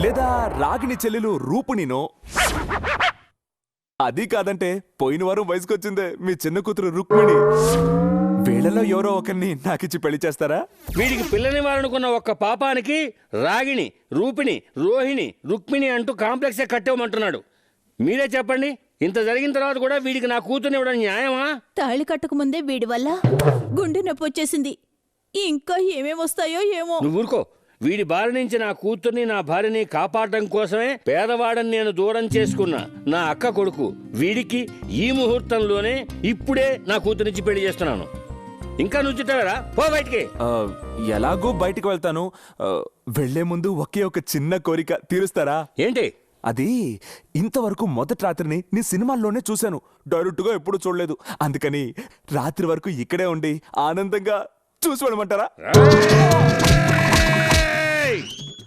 లేదా రాగిణి చెల్లెలు రూపునినో, అది కాదంటే పోయిన వారం వయసుకొచ్చిందే మీ చిన్న కూతురు రుక్మిణి. వీళ్ళలో ఎవరో ఒకరిని నాకిచ్చి పెళ్లి చేస్తారా? వీడికి పిల్లనివ్వాలనుకున్న ఒక్క పాపానికి రాగిణి, రూపిణి, రోహిణి, రుక్మిణి అంటూ కాంప్లెక్సే కట్టేవమంటున్నాడు. మీరే చెప్పండి, ఇంత జరిగిన తర్వాత కూడా వీడికి నా కూతుర్ని ఇవ్వడం న్యాయమా? తాళి కట్టక ముందే వీడి వల్ల గుండె నొప్పి వచ్చేసింది. ఇంకా ఏమేమి వస్తాయో ఏమో. నువ్వు ఊరుకో. వీడి బారి నుంచి నా కూతుర్ని, నా భార్యని కాపాడడం కోసమే పేదవాడని నేను దూరం చేసుకున్నా నా అక్క కొడుకు వీడికి ఈ ముహూర్తంలోనే ఇప్పుడే నా కూతురించి పెళ్లి చేస్తున్నాను. ఇంకా నువ్వు చుట్టావరా? పో బయటికి. ఎలాగో బయటికి వెళ్తాను. వెళ్లే ముందు ఒకే ఒక చిన్న కోరిక తీరుస్తారా? ఏంటి అది? ఇంతవరకు మొదటి రాత్రిని నీ సినిమాల్లోనే చూశాను, డైరెక్ట్గా ఎప్పుడు చూడలేదు. అందుకని రాత్రి వరకు ఇక్కడే ఉండి ఆనందంగా చూసి వెళ్ళమంటారా?